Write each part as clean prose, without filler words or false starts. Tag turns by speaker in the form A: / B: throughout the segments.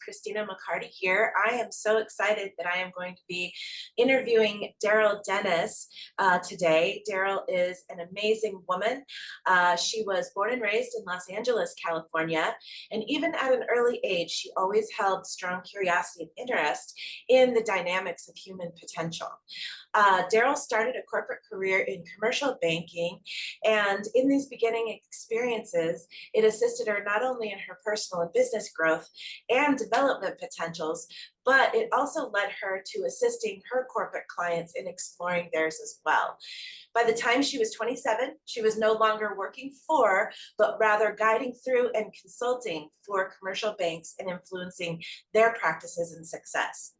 A: Christina McCarty here. I am so excited that I am going to be interviewing Darylle Dennis today. Darylle is an amazing woman. She was born and raised in Los Angeles, California, and even at an early age, she always held strong curiosity and interest in the dynamics of human potential. Darylle started a corporate career in commercial banking, and in these beginning experiences, it assisted her not only in her personal and business growth and development potentials, but it also led her to assisting her corporate clients in exploring theirs as well. By the time she was 27, she was no longer working for, but rather guiding through and consulting for commercial banks and influencing their practices and success.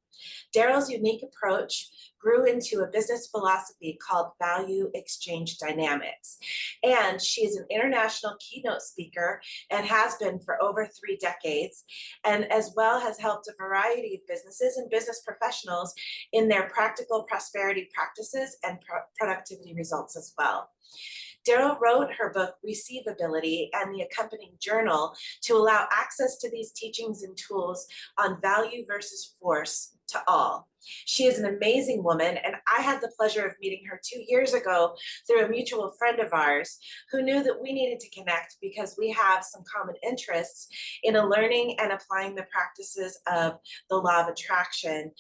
A: Darylle's unique approach grew into a business philosophy called value exchange dynamics. And she is an international keynote speaker and has been for over 3 decades, and as well has helped a variety of businesses and business professionals in their practical prosperity practices and productivity results as well. Darylle wrote her book, Receivability, and the accompanying journal to allow access to these teachings and tools on value versus force to all. She is an amazing woman, and I had the pleasure of meeting her 2 years ago through a mutual friend of ours who knew that we needed to connect because we have some common interests in learning and applying the practices of the law of attraction,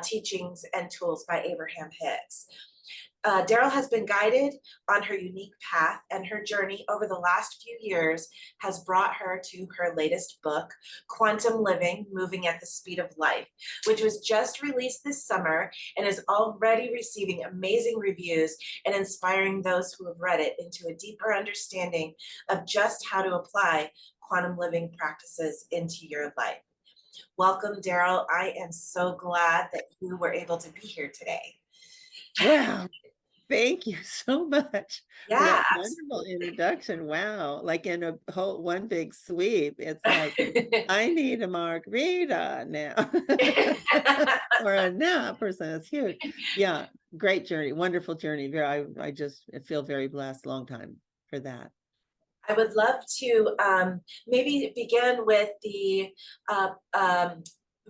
A: teachings and tools by Abraham Hicks. Darylle has been guided on her unique path, and her journey over the last few years has brought her to her latest book, Quantum Living, Moving at the Speed of Life, which was just released this summer and is already receiving amazing reviews and inspiring those who have read it into a deeper understanding of just how to apply quantum living practices into your life. Welcome, Darylle. I am so glad that you were able to be here today.
B: Wow. Thank you so much for
A: Yeah.
B: that wonderful introduction. Wow. Like in a whole one big sweep. It's like, I need a margarita now. Or a nap or something. It's huge. Yeah. Great journey. Wonderful journey. I just feel very blessed. Long time for that.
A: I would love to maybe begin with the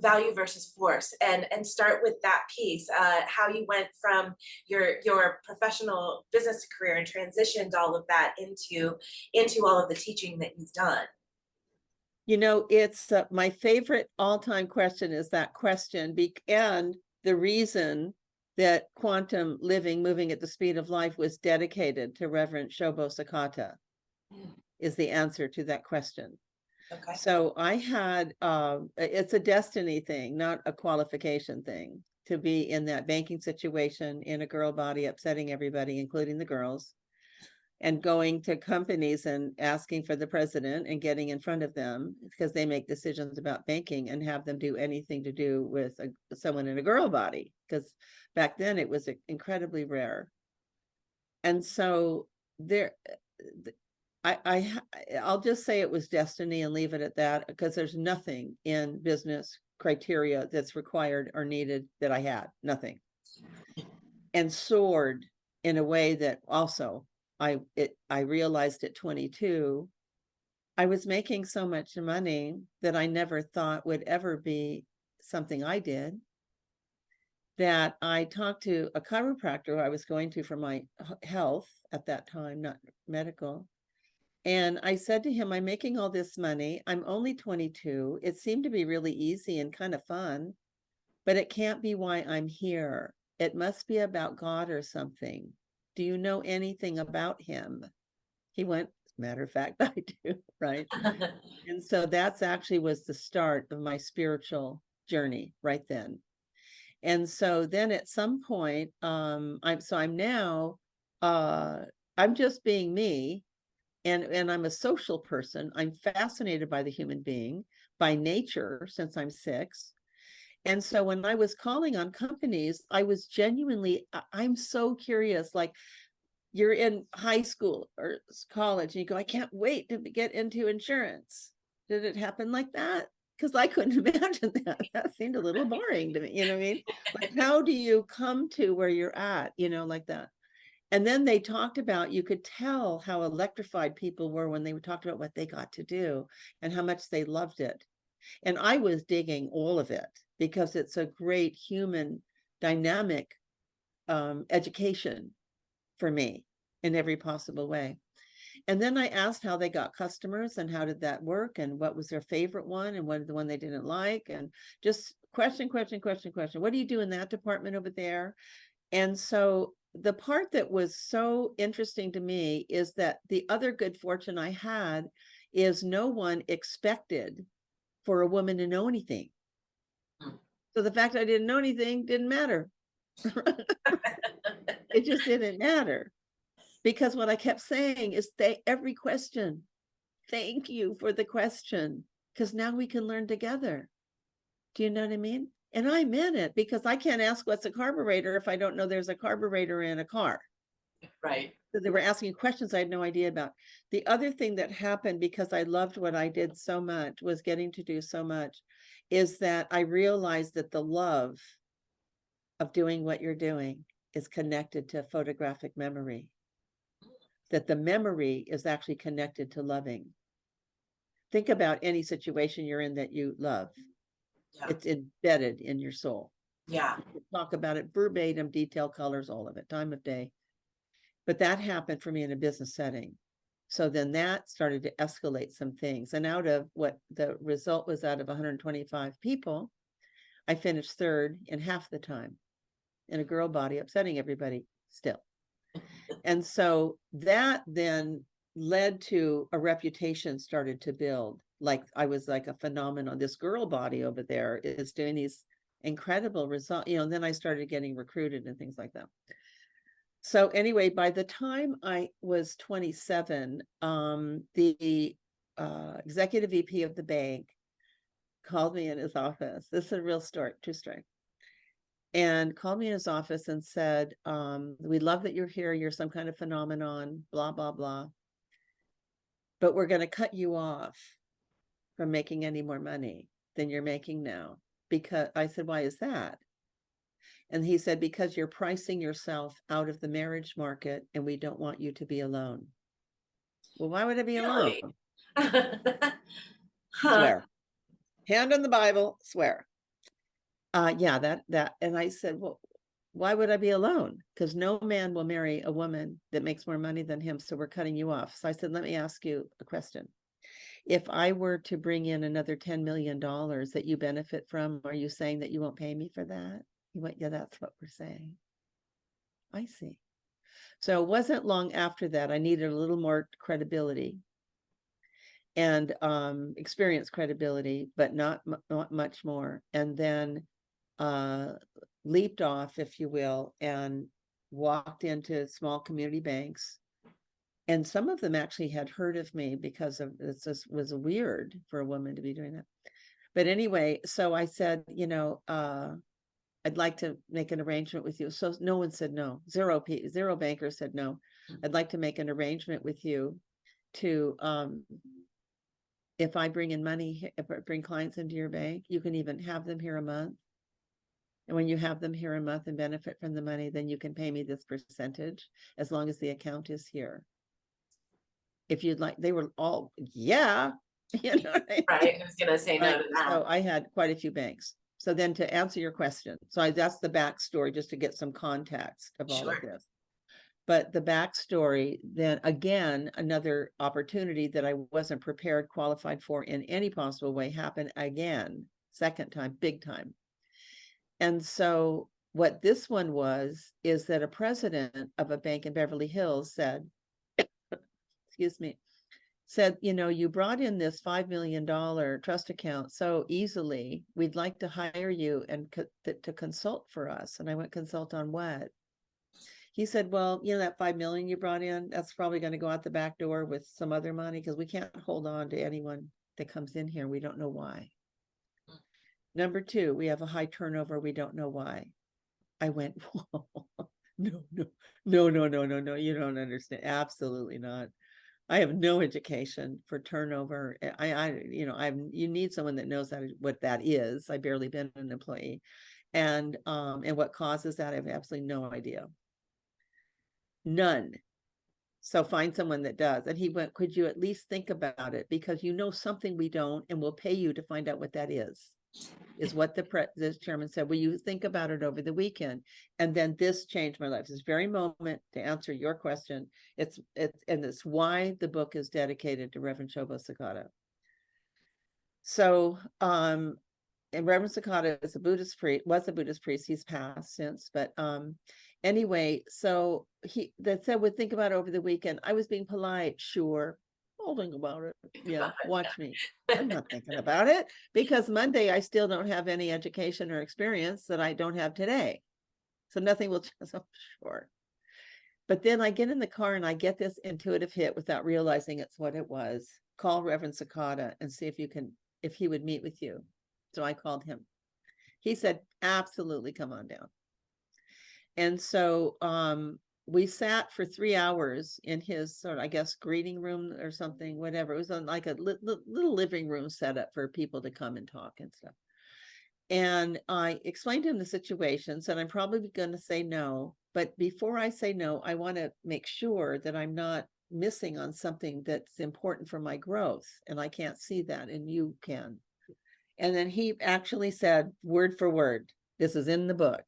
A: value versus force and start with that piece, how you went from your professional business career and transitioned all of that into all of the teaching that you've done.
B: You know, it's my favorite all-time question is that question, and the reason that Quantum Living, Moving at the Speed of Life was dedicated to Reverend Shobo Sakata is the answer to that question.
A: Okay.
B: So I had, it's a destiny thing, not a qualification thing, to be in that banking situation in a girl body, upsetting everybody, including the girls, and going to companies and asking for the president and getting in front of them because they make decisions about banking and have them do anything to do with someone in a girl body, because back then it was incredibly rare. And so there, I'll just say it was destiny and leave it at that, because there's nothing in business criteria that's required or needed that I had, nothing. And soared in a way that also I realized at 22, I was making so much money that I never thought would ever be something I did, that I talked to a chiropractor who I was going to for my health at that time, not medical. And I said to him, I'm making all this money. I'm only 22. It seemed to be really easy and kind of fun, but it can't be why I'm here. It must be about God or something. Do you know anything about him? He went, as a matter of fact, I do, right? And so that's actually was the start of my spiritual journey right then. And so then at some point, I'm now, I'm just being me. And I'm a social person. I'm fascinated by the human being by nature since I'm 6. And so when I was calling on companies, I was genuinely, I'm so curious, like you're in high school or college and you go, I can't wait to get into insurance. Did it happen like that? Because I couldn't imagine that. That seemed a little boring to me. You know what I mean? Like, how do you come to where you're at, like that? And then they talked about, you could tell how electrified people were when they talked about what they got to do and how much they loved it. And I was digging all of it because it's a great human dynamic education for me in every possible way. And then I asked how they got customers and how did that work and what was their favorite one and what the one they didn't like, and just question. What do you do in that department over there? And so the part that was so interesting to me is that the other good fortune I had is no one expected for a woman to know anything. So the fact I didn't know anything didn't matter. It just didn't matter. Because what I kept saying is every question, thank you for the question, because now we can learn together. Do you know what I mean? And I meant it, because I can't ask what's a carburetor if I don't know there's a carburetor in a car.
A: Right.
B: So they were asking questions I had no idea about. The other thing that happened, because I loved what I did so much, was getting to do so much, is that I realized that the love of doing what you're doing is connected to photographic memory. That the memory is actually connected to loving. Think about any situation you're in that you love.
A: Yeah.
B: It's embedded in your soul.
A: Yeah.
B: Talk about it verbatim, detail, colors, all of it, time of day. But that happened for me in a business setting. So then that started to escalate some things. And out of what the result was, out of 125 people, I finished third in half the time in a girl body, upsetting everybody still. And so that then led to a reputation started to build. Like I was like a phenomenon. This girl body over there is doing these incredible results, and then I started getting recruited and things like that. So anyway, by the time I was 27, the executive VP of the bank called me in his office. This is a real story, true story. And called me in his office and said, we love that you're here. You're some kind of phenomenon, blah, blah, blah. But we're going to cut you off from making any more money than you're making now. Because I said, why is that? And he said, because you're pricing yourself out of the marriage market and we don't want you to be alone. Well, why would I be alone?
A: Really? Huh.
B: Swear. Hand on the Bible, swear. Yeah, that. And I said, well, why would I be alone? Because no man will marry a woman that makes more money than him. So we're cutting you off. So I said, let me ask you a question. If I were to bring in another $10 million that you benefit from, are you saying that you won't pay me for that? He went, yeah, that's what we're saying. I see. So it wasn't long after that, I needed a little more credibility and experience credibility, but not much more. And then leaped off, if you will, and walked into small community banks. And some of them actually had heard of me because of this was weird for a woman to be doing that. But anyway, so I said, I'd like to make an arrangement with you. So no one said no. Zero bankers said no. I'd like to make an arrangement with you to, if I bring in money, if I bring clients into your bank, you can even have them here a month. And when you have them here a month and benefit from the money, then you can pay me this percentage as long as the account is here. If you'd like, they were all, yeah. You know what I mean?
A: Right. Who's going to say no to that?
B: So I had quite a few banks. So then to answer your question, so that's the backstory, just to get some context of all of this. But the backstory, then again, another opportunity that I wasn't prepared, qualified for in any possible way happened again, second time, big time. And so what this one was, is that a president of a bank in Beverly Hills said, excuse me, said, you brought in this $5 million trust account so easily. We'd like to hire you and to consult for us. And I went, consult on what? He said, well, that 5 million you brought in, that's probably going to go out the back door with some other money, because we can't hold on to anyone that comes in here. We don't know why. Number two, we have a high turnover. We don't know why. I went, whoa, no. You don't understand. Absolutely not. I have no education for turnover. You need someone that knows what that is. I've barely been an employee, and what causes that, I have absolutely no idea. None. So find someone that does. And he went, could you at least think about it? Because you know something we don't, and we'll pay you to find out what that is what the chairman said. Will you think about it over the weekend? And then this changed my life. This very moment, to answer your question, it's why the book is dedicated to Reverend Shobo Sakata. So, and Reverend Sakata is a Buddhist priest, was a Buddhist priest. He's passed since, but anyway, so that said, would think about it over the weekend. I was being polite, sure. I'll think about it. Yeah, watch me. I'm not thinking about it, because Monday I still don't have any education or experience that I don't have today. So nothing will change, I'm sure. But then I get in the car and I get this intuitive hit without realizing it's what it was. Call Reverend Sakata and see if he would meet with you. So I called him. He said, absolutely, come on down. And so we sat for 3 hours in his sort of, I guess, greeting room or something, whatever. It was on like a little living room set up for people to come and talk and stuff. And I explained to him the situation, said I'm probably going to say no, but before I say no, I want to make sure that I'm not missing on something that's important for my growth. And I can't see that, and you can. And then he actually said, word for word, this is in the book,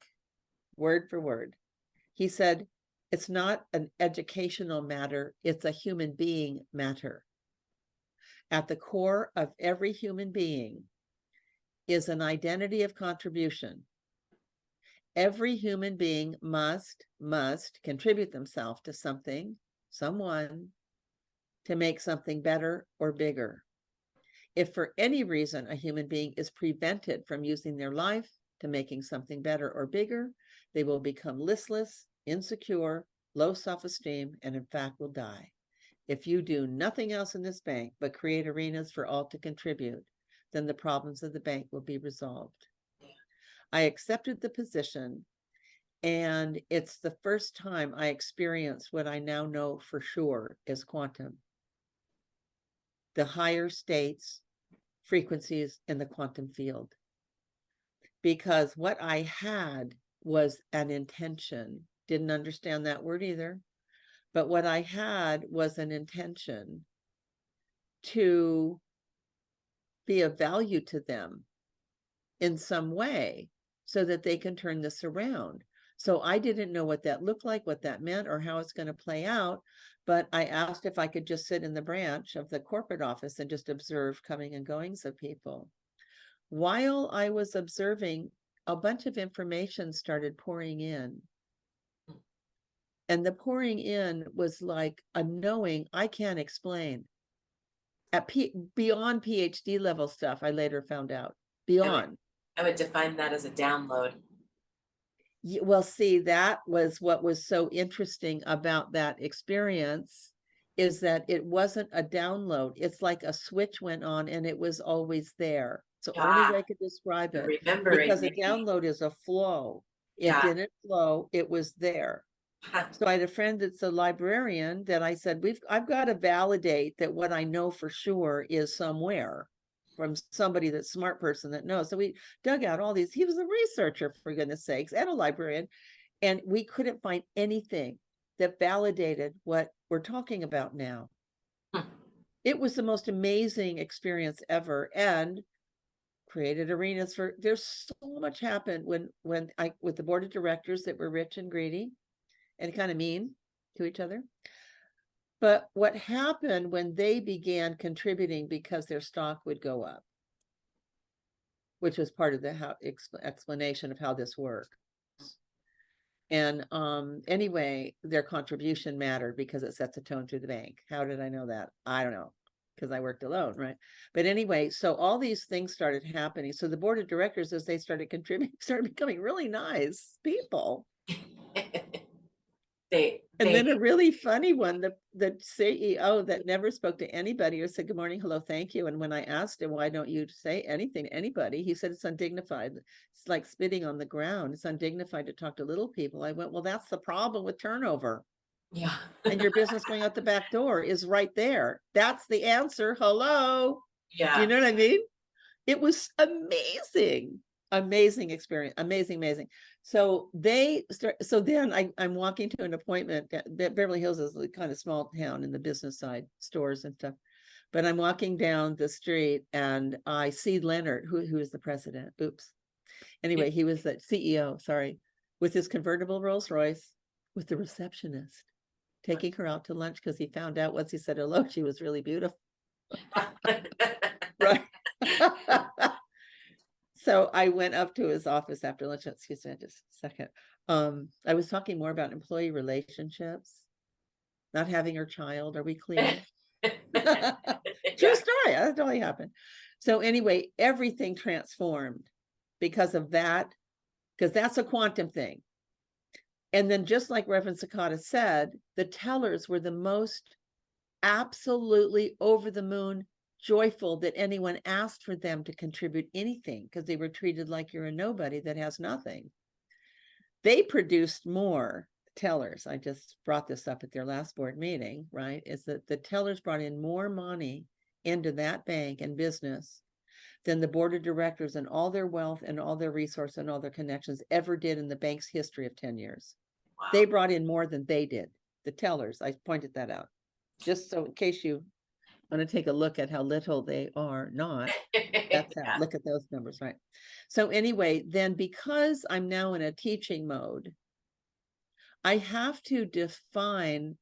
B: word for word. He said, it's not an educational matter, it's a human being matter. At the core of every human being is an identity of contribution. Every human being must contribute themselves to something, someone, to make something better or bigger. If for any reason a human being is prevented from using their life to making something better or bigger, they will become listless, insecure, low self-esteem, and in fact will die. If you do nothing else in this bank but create arenas for all to contribute, then the problems of the bank will be resolved. I accepted the position, and it's the first time I experienced what I now know for sure is quantum. The higher states, frequencies in the quantum field. Because what I had was an intention. Didn't understand that word either. But what I had was an intention to be of value to them in some way so that they can turn this around. So I didn't know what that looked like, what that meant, or how it's going to play out. But I asked if I could just sit in the branch of the corporate office and just observe coming and goings of people. While I was observing, a bunch of information started pouring in. And the pouring in was like a knowing I can't explain. Beyond PhD level stuff, I later found out. Beyond.
A: I would define that as a download.
B: Well, see, that was what was so interesting about that experience, is that it wasn't a download. It's like a switch went on and it was always there. It's the only way I could describe it. Because a download is a flow. It didn't flow, it was there. So I had a friend that's a librarian that I said, I've got to validate that what I know for sure is somewhere from somebody that's smart person that knows. So we dug out all these. He was a researcher, for goodness sakes, and a librarian. And we couldn't find anything that validated what we're talking about now. It was the most amazing experience ever, and created arenas for, there's so much happened when I, with the board of directors that were rich and greedy and kind of mean to each other. But what happened when they began contributing because their stock would go up, which was part of the explanation of how this works. And anyway, their contribution mattered because it sets a tone through the bank. How did I know that? I don't know, because I worked alone, right? But anyway, so all these things started happening. So the board of directors, as they started contributing, started becoming really nice people. And then a really funny one, the CEO that never spoke to anybody or said, good morning, hello, thank you. And when I asked him, why don't you say anything to anybody? He said, it's undignified. It's like spitting on the ground. It's undignified to talk to little people. I went, well, that's the problem with turnover.
A: Yeah.
B: And your business going out the back door is right there. That's the answer. Hello.
A: Yeah.
B: Do you know what I mean? It was amazing. Amazing experience. Amazing. So they start, so then I'm walking to an appointment that Beverly Hills is a kind of small town in the business side, stores and stuff. But I'm walking down the street and I see Leonard, who is the president. Oops. Anyway, he was the CEO, sorry, with his convertible Rolls Royce with the receptionist, taking her out to lunch because he found out once he said hello, she was really beautiful. Right. So I went up to his office after lunch. Excuse me, just a second. I was talking more about employee relationships, not having her child. Are we clear? True
A: Yeah.
B: story. That totally happened. So anyway, everything transformed because of that, because that's a quantum thing. And then just like Reverend Sakata said, the tellers were the most absolutely over the moon joyful that anyone asked for them to contribute anything, because they were treated like you're a nobody that has nothing. They produced more tellers. I just brought this up at their last board meeting, right? Is that the tellers brought in more money into that bank and business than the board of directors and all their wealth and all their resources and all their connections ever did in the bank's history of 10 years.
A: Wow.
B: They brought in more than they did, the tellers. I pointed that out. Just so in case you want to take a look at how little they are not, that's how,
A: Yeah.
B: look at those numbers, right? So anyway, then because I'm now in a teaching mode, I have to define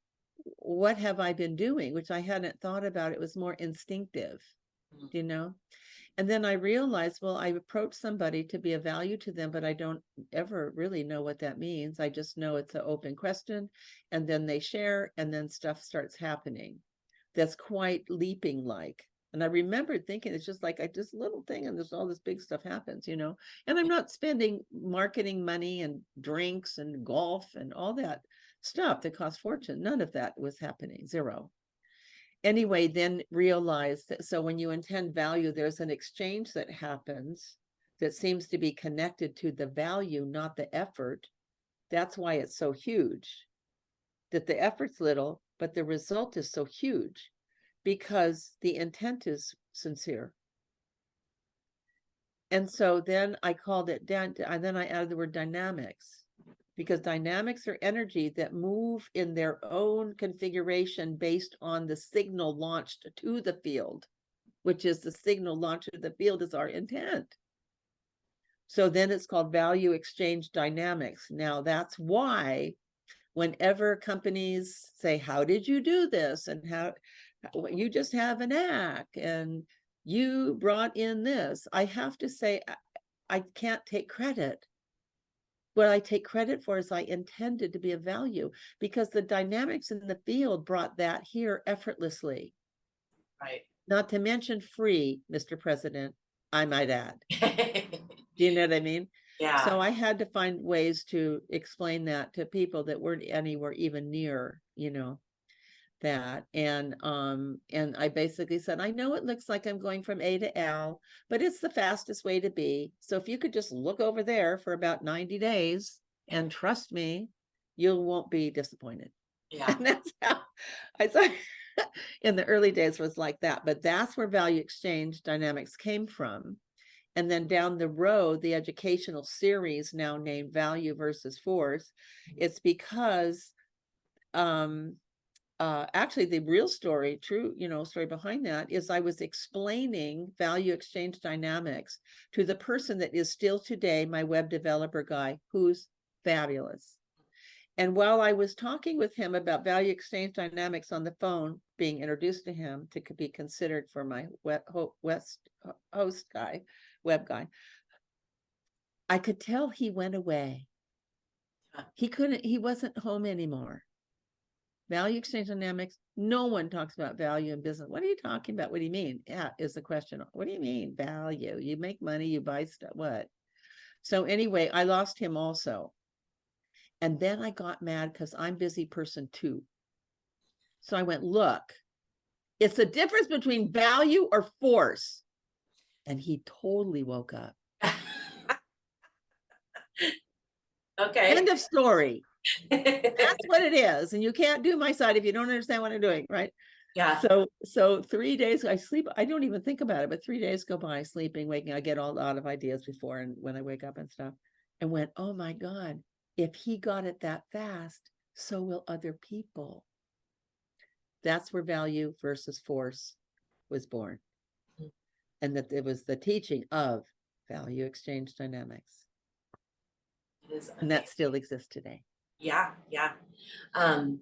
B: what have I been doing, which I hadn't thought about. It was more instinctive, you know? And then I realized, well, I approach somebody to be of value to them, but I don't ever really know what that means. I just know it's an open question, and then they share, and then stuff starts happening. That's quite leaping like. And I remembered thinking it's just like this little thing and there's all this big stuff happens, you know. And I'm not spending marketing money and drinks and golf and all that stuff that costs fortune. None of that was happening, zero. Anyway, then realize that, so when you intend value, there's an exchange that happens that seems to be connected to the value, not the effort. That's why it's so huge, that the effort's little, but the result is so huge because the intent is sincere. And so then I called it down, and then I added the word dynamics, because dynamics are energy that move in their own configuration based on the signal launched to the field, which is the signal launched to the field is our intent. So then it's called value exchange dynamics. Now that's why whenever companies say, how did you do this? And how you just have an act and you brought in this, I have to say, I can't take credit. What I take credit for is I intended to be of value, because the dynamics in the field brought that here effortlessly.
A: Right.
B: Not to mention free, Mr. President, I might add. Do you know what I mean?
A: Yeah.
B: So I had to find ways to explain that to people that weren't anywhere even near, you know, that. And I basically said, I know it looks like I'm going from A to L, but it's the fastest way to be. So if you could just look over there for about 90 days and trust me, you won't be disappointed.
A: Yeah.
B: And that's how I thought in the early days was like that. But that's where value exchange dynamics came from. And then down the road, the educational series now named Value versus Force, it's because actually the real story, true, you know, story behind that is I was explaining value exchange dynamics to the person that is still today my web developer guy, who's fabulous. And while I was talking with him about value exchange dynamics on the phone, being introduced to him to be considered for my host guy, web guy, I could tell he went away. He wasn't home anymore. Value exchange dynamics, no one talks about value in business. What are you talking about? What do you mean? Yeah, is the question. What do you mean value? You make money, you buy stuff, what? So anyway, I lost him also. And then I got mad because I'm a busy person too. So I went, look, it's the difference between value or force. And he totally woke up.
A: Okay.
B: End of story. That's what it is. And you can't do my side if you don't understand what I'm doing, right?
A: Yeah.
B: So 3 days I sleep. I don't even think about it, but 3 days go by sleeping, waking. I get a lot of ideas before and when I wake up and stuff. and went, oh my God, if he got it that fast, so will other people. That's where value versus force was born. And that it was the teaching of value exchange dynamics.
A: It is
B: And that
A: amazing.
B: still exists today.
A: Yeah, yeah. Um,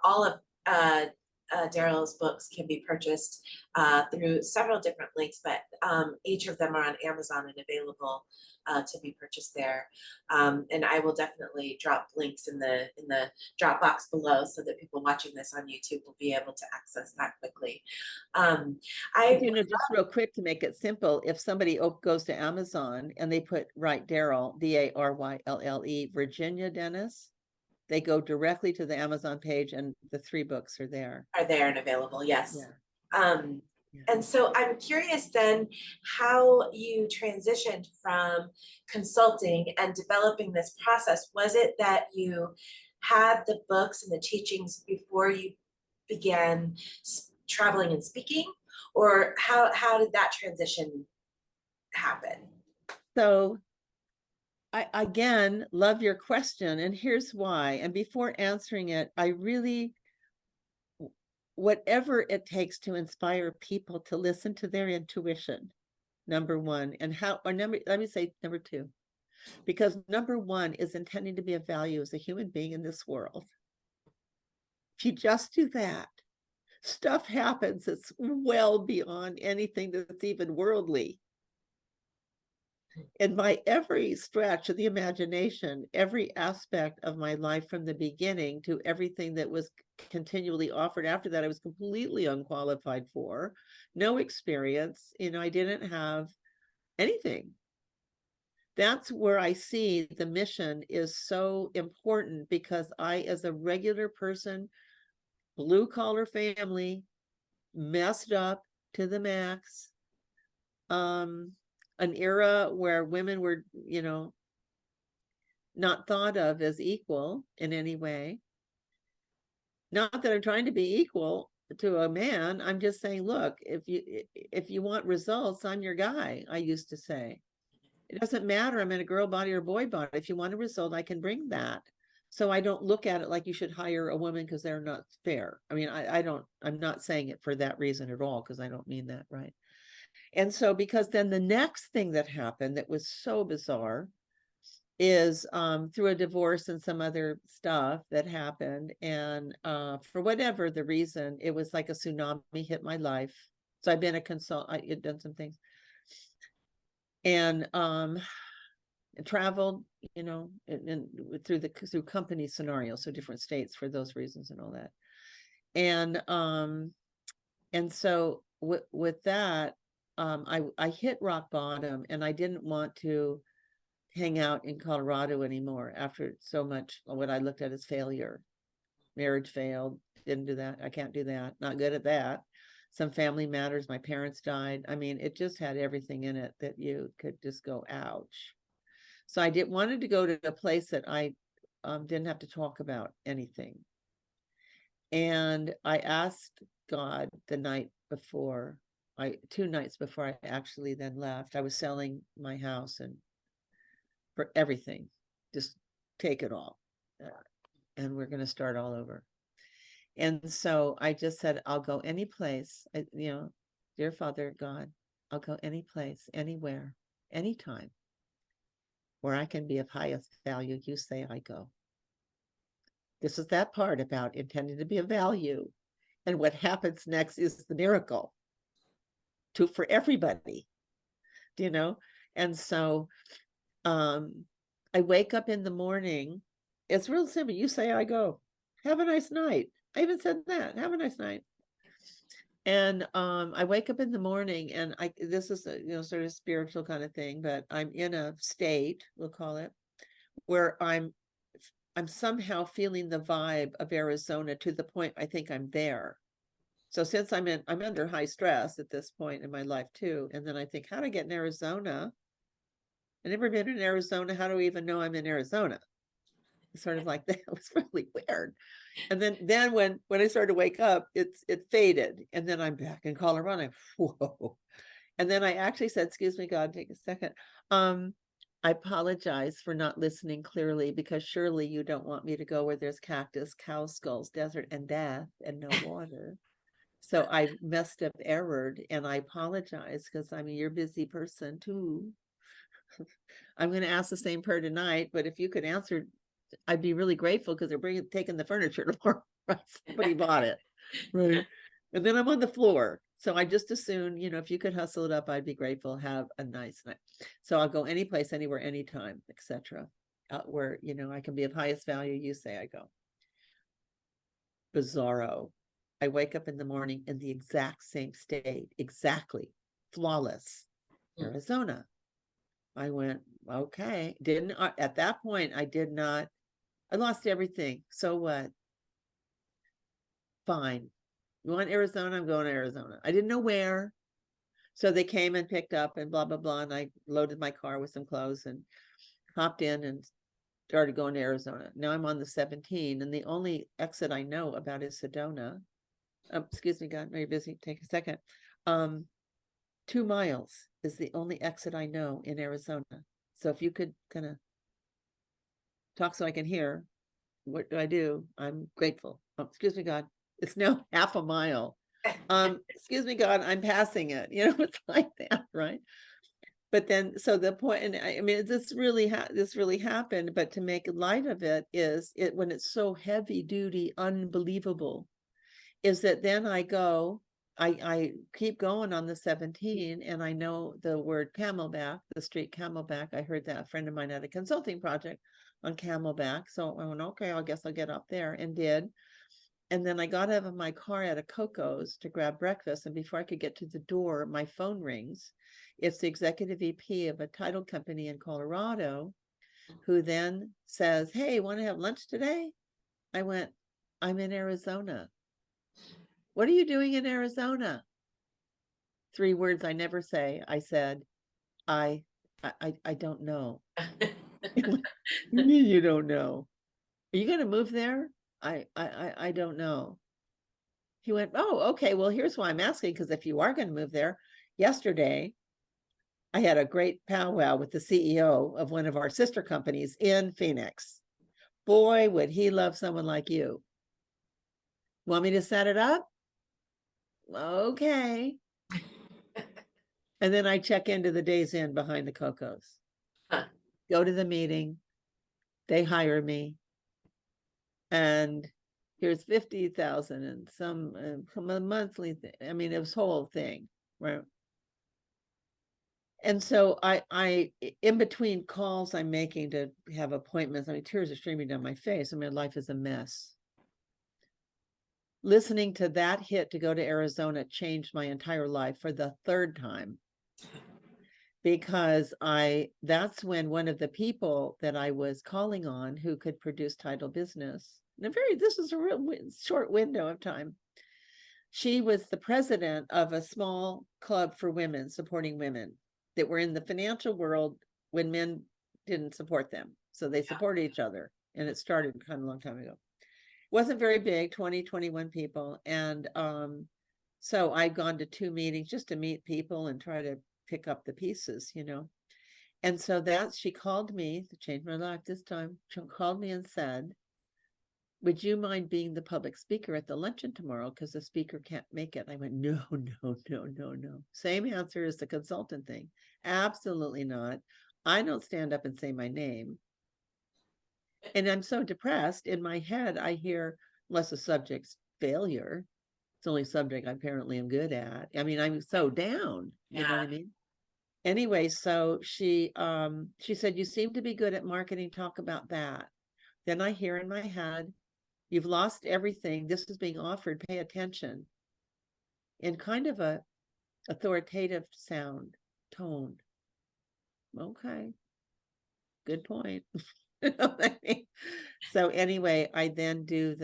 A: all of Daryl's books can be purchased through several different links, but each of them are on Amazon and available to be purchased there. And I will definitely drop links in the Dropbox below so that people watching this on YouTube will be able to access that quickly. I
B: Just real quick to make it simple, if somebody goes to Amazon and they put write Darylle, Darylle, Virginia Dennis, they go directly to the Amazon page and the 3 books are there.
A: Are there and available, yes.
B: Yeah.
A: Yeah. And so I'm curious then how you transitioned from consulting and developing this process. Was it that you had the books and the teachings before you began traveling and speaking, or how did that transition happen?
B: So I again love your question, and here's why. And before answering it, I really, whatever it takes to inspire people to listen to their intuition, number one, and let me say number two, because number one is intending to be of value as a human being in this world. If you just do that, stuff happens that's well beyond anything that's even worldly. And by every stretch of the imagination, every aspect of my life from the beginning to everything that was continually offered after that, I was completely unqualified for, no experience, I didn't have anything. That's where I see the mission is so important, because I, as a regular person, blue collar family, messed up to the max, an era where women were, not thought of as equal in any way. Not that I'm trying to be equal to a man. I'm just saying, look, if you want results, I'm your guy, I used to say. It doesn't matter, I'm in a girl body or boy body. If you want a result, I can bring that. So I don't look at it like you should hire a woman because they're not fair. I mean, I'm not saying it for that reason at all, because I don't mean that, right? And so, because then the next thing that happened that was so bizarre is through a divorce and some other stuff that happened. And for whatever the reason, it was like a tsunami hit my life. So I've been a consultant, I've done some things. And traveled, and through company scenarios, so different states for those reasons and all that. And so with that, I hit rock bottom, and I didn't want to hang out in Colorado anymore after so much what I looked at as failure. Marriage failed, didn't do that. I can't do that. Not good at that. Some family matters. My parents died. I mean, it just had everything in it that you could just go, ouch. So I wanted to go to a place that I didn't have to talk about anything. And I asked God the night before, 2 nights before I actually then left. I was selling my house and for everything, just take it all, and we're going to start all over. And so I just said, I'll go any place, dear Father God, I'll go any place, anywhere, anytime where I can be of highest value. You say I go. This is that part about intending to be of value. And what happens next is the miracle for everybody, And so I wake up in the morning. It's real simple. You say I go. Have a nice night. I even said that. Have a nice night. And I wake up in the morning, and this is a sort of spiritual kind of thing, but I'm in a state, we'll call it, where I'm somehow feeling the vibe of Arizona to the point I think I'm there. So since I'm under high stress at this point in my life too, and then I think, how do I get in Arizona? I've never been in Arizona. How do I even know I'm in Arizona? It's sort of like that. It was really weird. And then when I started to wake up, it faded, and then I'm back in Colorado. Whoa! And then I actually said, "Excuse me, God, take a second. I apologize for not listening clearly, because surely you don't want me to go where there's cactus, cow skulls, desert, and death, and no water. So I messed up, errored, and I apologize, because I mean, you're a busy person too. I'm going to ask the same prayer tonight, but if you could answer, I'd be really grateful, because they're taking the furniture tomorrow. Right? Somebody bought it. Right. And then I'm on the floor. So I just assume, if you could hustle it up, I'd be grateful. Have a nice night. So I'll go any place, anywhere, anytime, etc. Where, I can be of highest value, you say I go. Bizarro. I wake up in the morning in the exact same state, exactly, flawless, Arizona. I went, okay. Didn't, at that point, I did not, I lost everything. So what? Fine. You want Arizona? I'm going to Arizona. I didn't know where. So they came and picked up and blah, blah, blah. And I loaded my car with some clothes and hopped in and started going to Arizona. Now I'm on the 17, and the only exit I know about is Sedona. Excuse me, God, very busy. Take a second. 2 miles is the only exit I know in Arizona. So if you could kind of talk so I can hear, what do I do? I'm grateful. Excuse me, God. It's now half a mile. Excuse me, God, I'm passing it. It's like that, right? But then, so the point, and I mean, this really happened, but to make light of it is it when it's so heavy duty, unbelievable, is that then I keep going on the 17, and I know the word Camelback, the street Camelback. I heard that a friend of mine had a consulting project on Camelback. So I went, okay, I guess I'll get up there, and did. And then I got out of my car at a Coco's to grab breakfast. And before I could get to the door, my phone rings. It's the executive VP of a title company in Colorado, who then says, hey, want to have lunch today? I went, I'm in Arizona. What are you doing in Arizona? 3 words I never say. I said, I don't know. You mean you don't know? Are you going to move there? I don't know. He went, oh, okay, well, here's why I'm asking, because if you are going to move there, yesterday, I had a great powwow with the CEO of one of our sister companies in Phoenix. Boy, would he love someone like you. Want me to set it up? Okay. And then I check into the Days Inn behind the Cocos. Go to the meeting. They hire me. And here's 50,000 and some monthly thing. I mean, it was whole thing, right? And so I in between calls I'm making to have appointments, I mean, tears are streaming down my face. I mean, life is a mess. Listening to that hit to go to Arizona changed my entire life for the 3rd time, because that's when one of the people that I was calling on who could produce title business, and this is a real short window of time. She was the president of a small club for women, supporting women that were in the financial world when men didn't support them. So they supported each other. And it started kind of a long time ago. It wasn't very big, 20, 21 people. And so I'd gone to 2 meetings just to meet people and try to pick up the pieces, And so she called me to change my life this time. She called me and said, would you mind being the public speaker at the luncheon tomorrow, because the speaker can't make it? I went, no, no, no, no, no. Same answer as the consultant thing. Absolutely not. I don't stand up and say my name. And I'm so depressed. In my head, I hear, unless the subject's failure, it's the only subject I apparently am good at. I mean, I'm so down. You know what I mean? Anyway, so she said, you seem to be good at marketing. Talk about that. Then I hear in my head, you've lost everything. This is being offered. Pay attention. In kind of a authoritative sound, tone. Okay. Good point. So anyway, I then do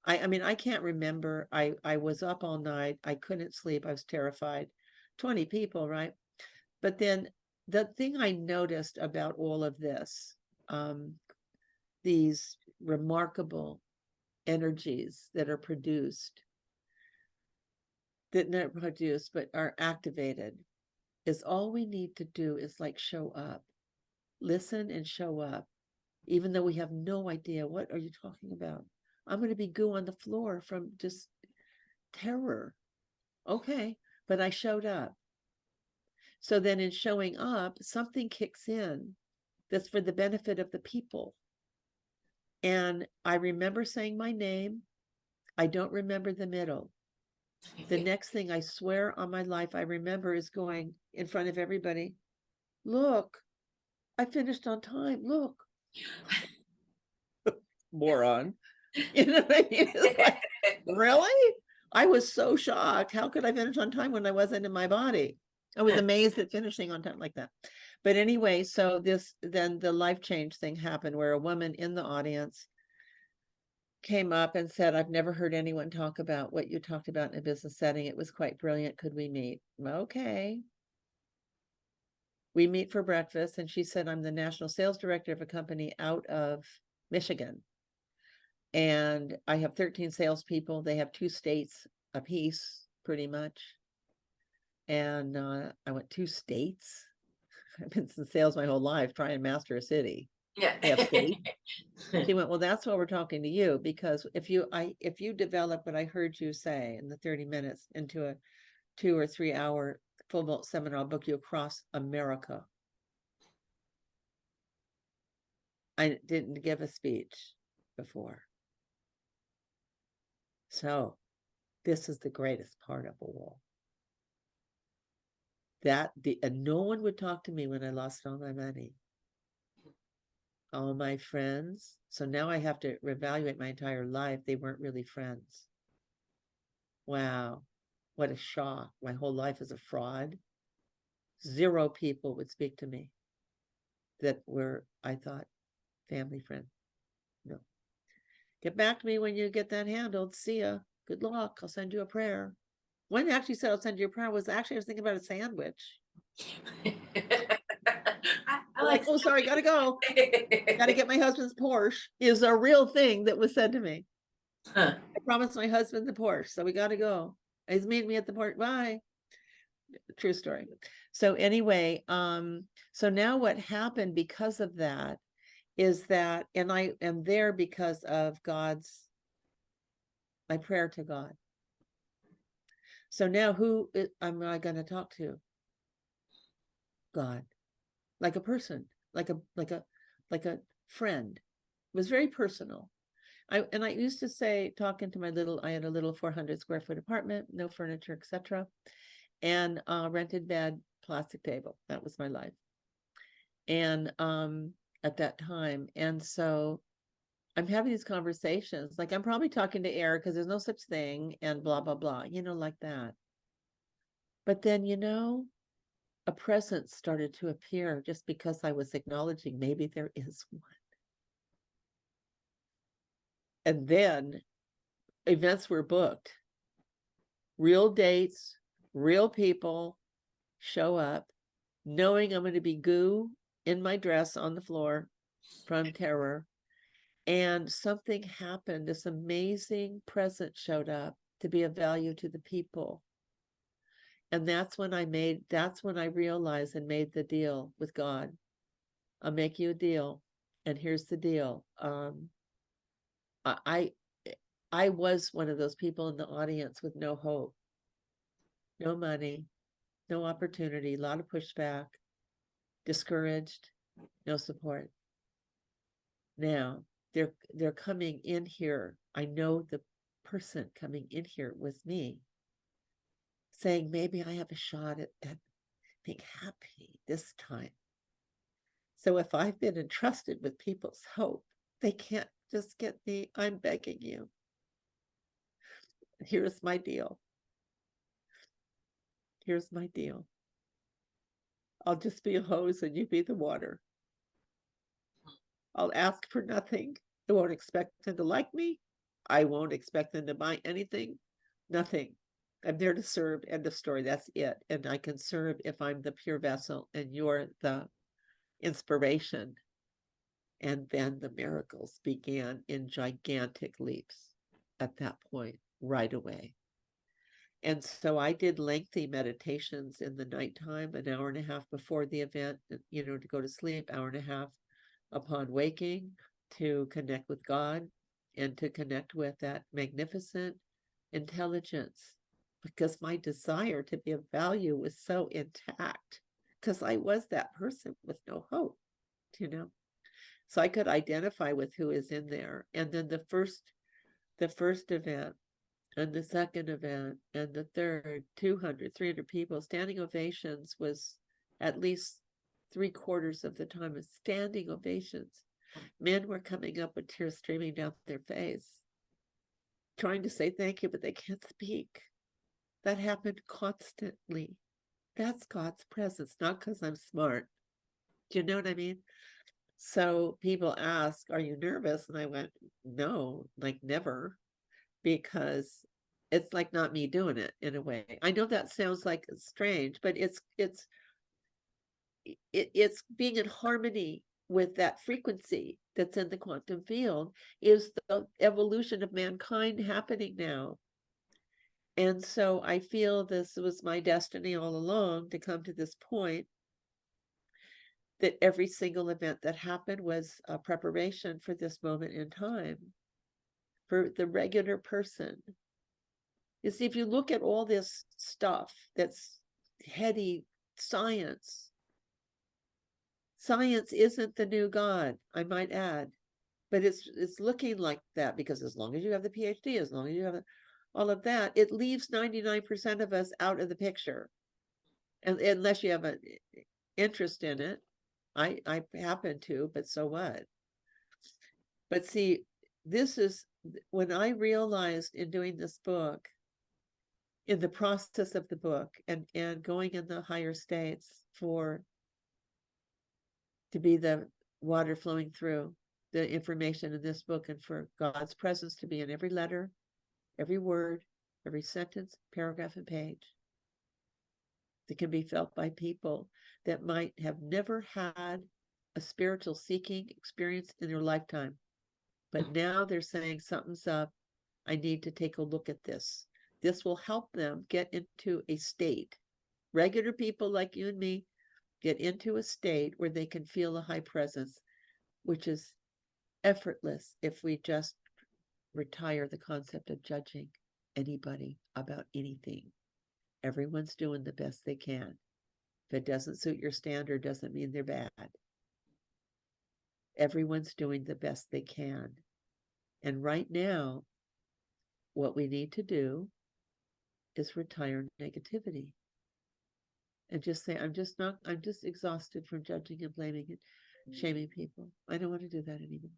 B: I mean, I can't remember. I was up all night. I couldn't sleep. I was terrified. 20 people, right? But then the thing I noticed about all of this, these remarkable energies that are produced, that not produced, but are activated, is all we need to do is like show up. listen and show up, even though we have no idea what are you talking about. I'm going to be goo on the floor from just terror. Okay, but I showed up. So then in showing up, something kicks in that's for the benefit of the people. And I remember saying my name. I don't remember the middle. The next thing I swear on my life I remember is going in front of everybody. Look, I finished on time. Look. Moron. You know what I mean? It's like, really? I was so shocked. How could I finish on time when I wasn't in my body? I was amazed at finishing on time like that. But anyway, so then the life change thing happened where a woman in the audience came up and said, I've never heard anyone talk about what you talked about in a business setting. It was quite brilliant. Could we meet? Okay. We meet for breakfast. And she said, I'm the national sales director of a company out of Michigan. And I have 13 salespeople. They have 2 states apiece, pretty much. And I went 2 states. I've been in sales my whole life, trying to master a city.
A: Yeah.
B: They have states. She went, well, that's why we're talking to you, because if you develop what I heard you say in the 30 minutes into a 2 or 3 hour full seminar, I'll book you across America. I didn't give a speech before. So this is the greatest part of all. And no one would talk to me when I lost all my money. All my friends. So now I have to reevaluate my entire life. They weren't really friends. Wow. What a shock. My whole life is a fraud. 0 people would speak to me that were, I thought, family friend. No. Get back to me when you get that handled. See ya. Good luck. I'll send you a prayer. One actually said, I'll send you a prayer. I was thinking about a sandwich.
A: I like,
B: oh, sorry, gotta go. Gotta get my husband's Porsche is a real thing that was said to me.
A: huh.
B: I promised my husband the Porsche, so we gotta go. He's meeting me at the Porsche. Bye. True story. So anyway, so now what happened because of that is that, and I am there because of my prayer to God. So now who am I going to talk to? God, like a person, like a friend. It was very personal. I used to say, talking to I had a little 400 square foot apartment, no furniture, etc., and rented bed, plastic table. That was my life. And at that time, and so I'm having these conversations, like I'm probably talking to air because there's no such thing, and blah blah blah, like that. But then a presence started to appear just because I was acknowledging maybe there is one. And then events were booked. Real dates, real people show up, knowing I'm going to be goo in my dress on the floor from terror. And something happened. This amazing presence showed up to be of value to the people. And that's when I realized and made the deal with God. I'll make you a deal. And here's the deal. I was one of those people in the audience with no hope, no money, no opportunity, a lot of pushback, discouraged, no support. Now they're coming in here. I know the person coming in here was me, saying maybe I have a shot at being happy this time. So if I've been entrusted with people's hope, they can't just get me. I'm begging you. Here's my deal. Here's my deal. I'll just be a hose and you be the water. I'll ask for nothing. I won't expect them to like me. I won't expect them to buy anything. Nothing. I'm there to serve. End of story. That's it. And I can serve if I'm the pure vessel and you're the inspiration. And then the miracles began in gigantic leaps at that point, right away. And so I did lengthy meditations in the nighttime, an hour and a half before the event, to go to sleep, hour and a half upon waking, to connect with God and to connect with that magnificent intelligence, because my desire to be of value was so intact, because I was that person with no hope, so I could identify with who is in there. And then the first event and the second event and the third, 200, 300 people, standing ovations was at least 3/4 of the time of standing ovations. Men were coming up with tears streaming down their face, trying to say thank you, but they can't speak. That happened constantly. That's God's presence, not because I'm smart. Do you know what I mean? So people ask, are you nervous? And I went, no, like never, because it's like not me doing it in a way. I know that sounds like strange, but it's being in harmony with that frequency that's in the quantum field, is the evolution of mankind happening now. And so I feel this was my destiny all along, to come to this point, that every single event that happened was a preparation for this moment in time, for the regular person. You see, if you look at all this stuff that's heady science, science isn't the new God, I might add, but it's looking like that, because as long as you have the PhD, as long as you have all of that, it leaves 99% of us out of the picture. And unless you have an interest in it, I happen to, but so what? But see, this is when I realized in doing this book, in the process of the book, and going in the higher states to be the water flowing through the information in this book, and for God's presence to be in every letter, every word, every sentence, paragraph, and page, that can be felt by people that might have never had a spiritual seeking experience in their lifetime. But now they're saying, something's up. I need to take a look at this. This will help them get into a state. Regular people like you and me get into a state where they can feel a high presence, which is effortless if we just retire the concept of judging anybody about anything. Everyone's doing the best they can. If it doesn't suit your standard, doesn't mean they're bad. Everyone's doing the best they can. And right now, what we need to do is retire negativity and just say, I'm just exhausted from judging and blaming and shaming people. I don't want to do that anymore.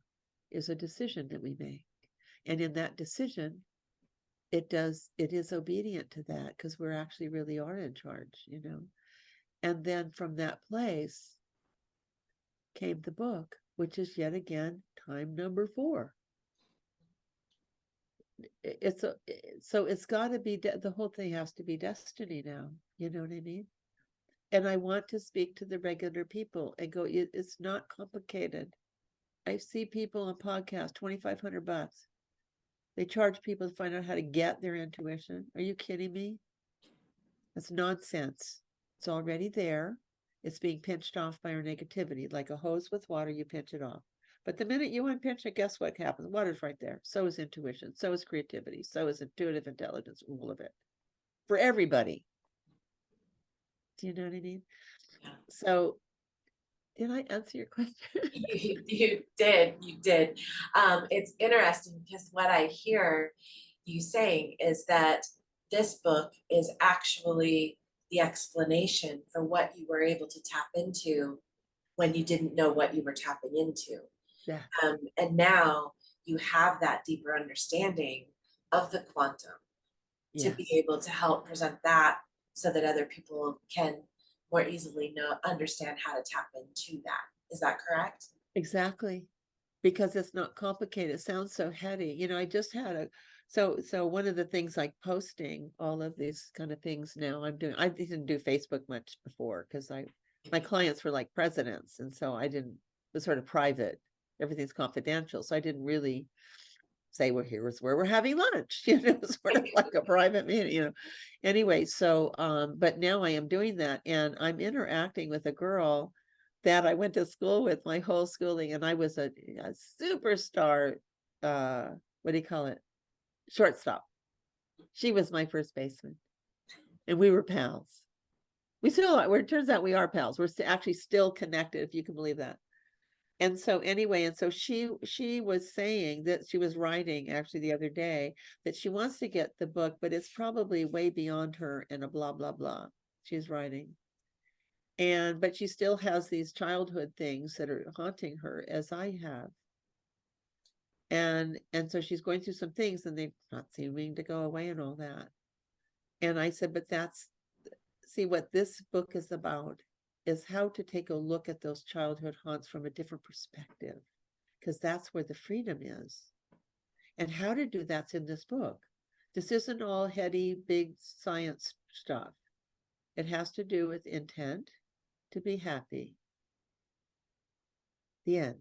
B: It's a decision that we make. And in that decision, it is obedient to that, because we're actually really are in charge, And then from that place came the book, which is yet again time number 4. So it's got to be, the whole thing has to be destiny now. You know what I mean? And I want to speak to the regular people and go, it's not complicated. I see people on podcasts, $2,500. They charge people to find out how to get their intuition. Are you kidding me? That's nonsense. It's already there. It's being pinched off by our negativity. Like a hose with water, you pinch it off. But the minute you unpinch it, guess what happens? Water's right there. So is intuition. So is creativity. So is intuitive intelligence. All of it. For everybody. Do you know what I mean?
A: Yeah.
B: So, did I answer your question?
A: You did. It's interesting, because what I hear you saying is that this book is actually the explanation for what you were able to tap into when you didn't know what you were tapping into.
B: Yeah.
A: And now you have that deeper understanding of the quantum to be able to help present that, so that other people can more easily understand how to tap into that. Is that correct?
B: Exactly. Because it's not complicated. It sounds so heady. I just had so one of the things, like posting all of these kind of things now I'm doing, I didn't do Facebook much before, because my clients were like presidents, and so it was sort of private. Everything's confidential. So I didn't really say, well, here's where we're having lunch, you know, sort of like a private meeting, you know. Anyway, so, but now I am doing that, and I'm interacting with a girl that I went to school with my whole schooling, and I was a superstar, what do you call it? Shortstop. She was my first baseman, and we were pals. We still are. It turns out we are pals. We're actually still connected, if you can believe that. And so anyway, and so she was saying that she was writing actually the other day that she wants to get the book, but it's probably way beyond her and a blah, blah, blah. She's writing. But she still has these childhood things that are haunting her, as I have. And so she's going through some things, and they're not seeming to go away and all that. And I said, but see, what this book is about is how to take a look at those childhood haunts from a different perspective, because that's where the freedom is. And how to do that's in this book. This isn't all heady, big science stuff. It has to do with intent to be happy. The end.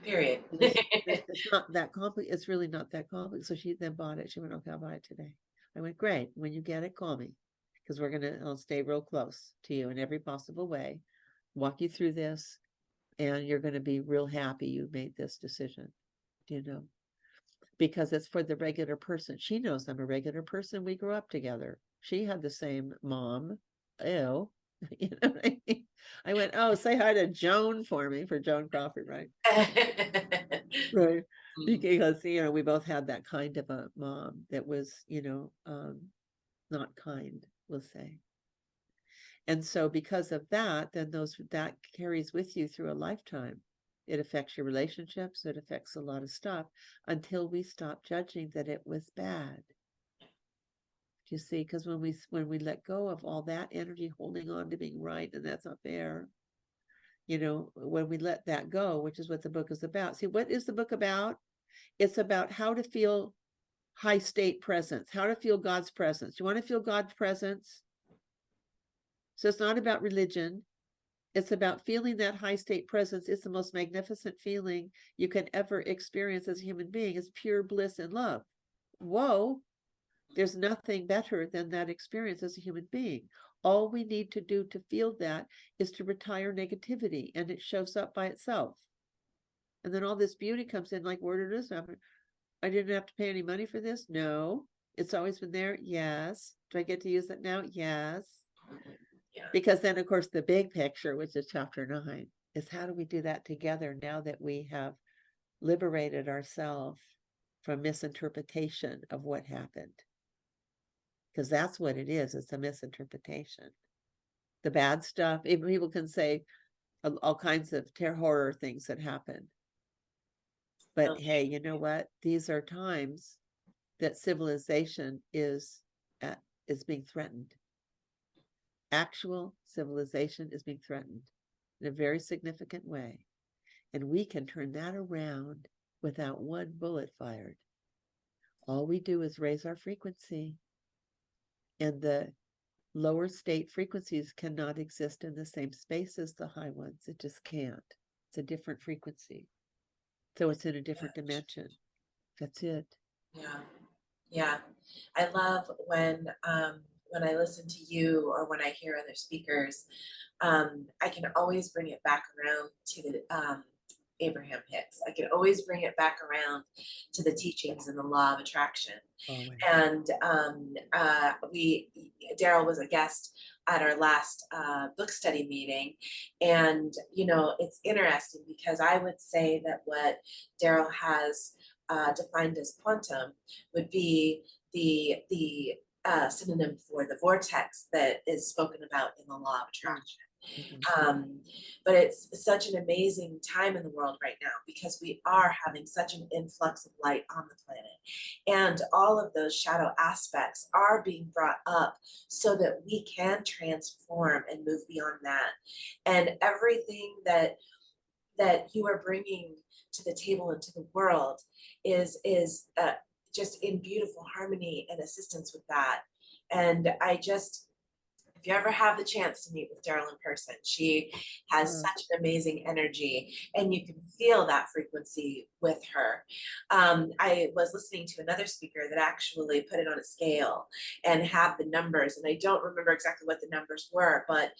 A: Period.
B: It's not that complex. It's really not that complex. So she then bought it. She went, okay, I'll buy it today. I went, great. When you get it, call me, because I'll stay real close to you in every possible way, walk you through this, and you're going to be real happy you made this decision, you know, because it's for the regular person. She knows I'm a regular person. We grew up together. She had the same mom. Ew. You know what I mean? I went, oh, say hi to Joan for me, for Joan Crawford, right? Right. Because, you know, we both had that kind of a mom that was, you know, not kind, we'll say. And so because of that, then that carries with you through a lifetime. It affects your relationships. It affects a lot of stuff until we stop judging that it was bad. You see, because when we let go of all that energy holding on to being right, and that's not fair, you know, when we let that go, which is what the book is about. See, what is the book about? It's about how to feel high state presence, how to feel God's presence. You want to feel God's presence? So it's not about religion. It's about feeling that high state presence. It's the most magnificent feeling you can ever experience as a human being. It's pure bliss and love. Whoa. There's nothing better than that experience as a human being. All we need to do to feel that is to retire negativity, and it shows up by itself. And then all this beauty comes in, like, where did this happen? I didn't have to pay any money for this? No. It's always been there? Yes. Do I get to use it now? Yes. Yeah. Because then, of course, the big picture, which is chapter 9, is how do we do that together now that we have liberated ourselves from misinterpretation of what happened? Because that's what it is. It's a misinterpretation. The bad stuff, people can say all kinds of horror things that happen. But hey, you know what? These are times that civilization is being threatened. Actual civilization is being threatened in a very significant way. And we can turn that around without one bullet fired. All we do is raise our frequency. And the lower state frequencies cannot exist in the same space as the high ones. It just can't. It's a different frequency. So it's in a different dimension. That's it.
A: Yeah. Yeah. I love when I listen to you or when I hear other speakers, I can always bring it back around to the Abraham Hicks. I can always bring it back around to the teachings and the law of attraction.
B: Always.
A: And Darylle was a guest at our last book study meeting. And, you know, it's interesting because I would say that what Darylle has defined as quantum would be the synonym for the vortex that is spoken about in the law of attraction. But it's such an amazing time in the world right now because we are having such an influx of light on the planet, and all of those shadow aspects are being brought up so that we can transform and move beyond that. And everything that you are bringing to the table and to the world is just in beautiful harmony and assistance with that. And I just If you ever have the chance to meet with Darylle in person, she has
B: Uh,
A: such an amazing energy, and you can feel that frequency with her. I was listening to another speaker that actually put it on a scale and had the numbers, and I don't remember exactly what the numbers were, but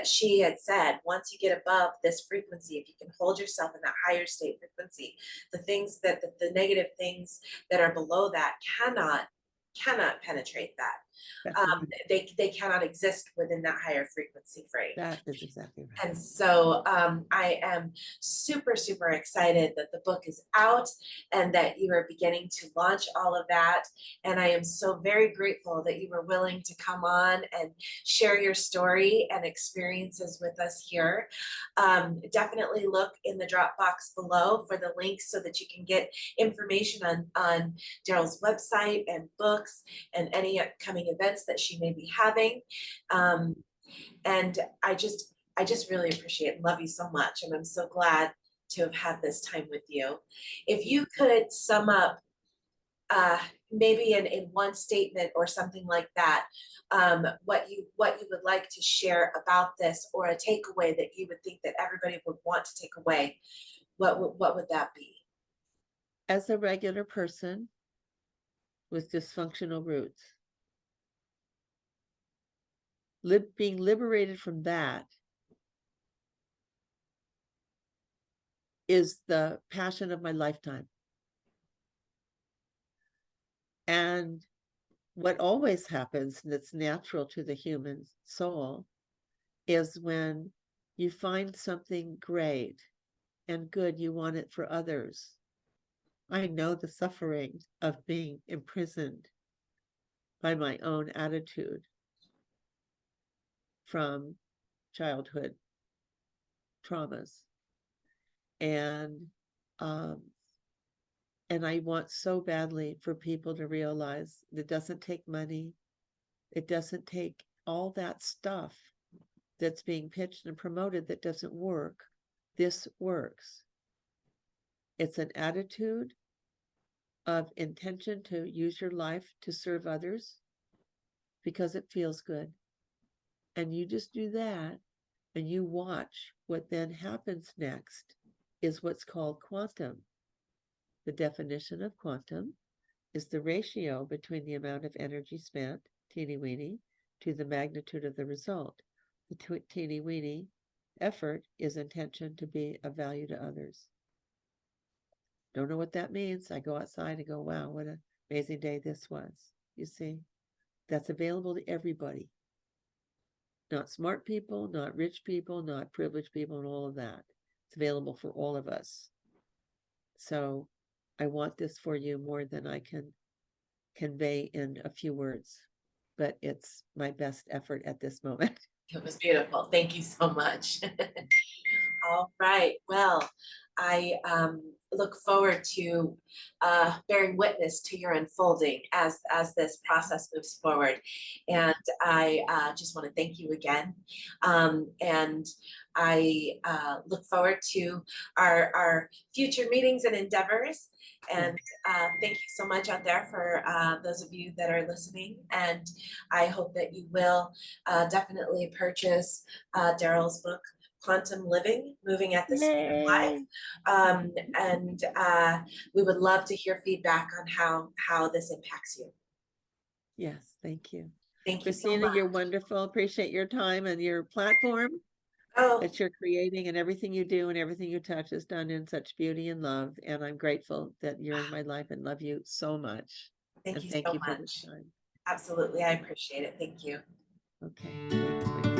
A: she had said once you get above this frequency, if you can hold yourself in that higher state frequency, the things that the negative things that are below that cannot penetrate that.
B: that's right.
A: They cannot exist within that higher frequency frame.
B: That is exactly right.
A: And so I am super, super excited that the book is out and that you are beginning to launch all of that. And I am so very grateful that you were willing to come on and share your story and experiences with us here. Definitely look in the Dropbox below for the links so that you can get information on Darylle's website and books and any upcoming events that she may be having. And I just really appreciate and love you so much. And I'm so glad to have had this time with you. If you could sum up maybe in one statement or something like that, what you would like to share about this, or a takeaway that you would think that everybody would want to take away, what would that be?
B: As a regular person with dysfunctional roots, being liberated from that is the passion of my lifetime. And what always happens, and it's natural to the human soul, is when you find something great and good, you want it for others. I know the suffering of being imprisoned by my own attitude from childhood traumas. And I want so badly for people to realize it doesn't take money. It doesn't take all that stuff that's being pitched and promoted that doesn't work. This works. It's an attitude of intention to use your life to serve others because it feels good. And you just do that and you watch what then happens next is what's called quantum. The definition of quantum is the ratio between the amount of energy spent, teeny weeny, to the magnitude of the result. The teeny weeny effort is intention to be of value to others. Don't know what that means. I go outside and go, wow, what an amazing day this was. You see, that's available to everybody. Not smart people, not rich people, not privileged people, and all of that. It's available for all of us. So I want this for you more than I can convey in a few words, but it's my best effort at this moment.
A: It was beautiful. Thank you so much. All right. Well, I look forward to bearing witness to your unfolding as this process moves forward. And I just want to thank you again. And I look forward to our future meetings and endeavors. And thank you so much out there for those of you that are listening. And I hope that you will definitely purchase Darylle's book, Quantum Living, Moving at the Speed of Life. And we would love to hear feedback on how this impacts you.
B: Yes, thank you.
A: Thank you so
B: Christina,
A: much.
B: you're wonderful. Appreciate your time and your platform
A: Oh,
B: that you're creating, and everything you do and everything you touch is done in such beauty and love. And I'm grateful that you're in my life and love you so much.
A: thank
B: And
A: you
B: thank
A: so
B: you for this
A: much.
B: time.
A: Absolutely. I appreciate it. Thank you.
B: Okay, thanks, my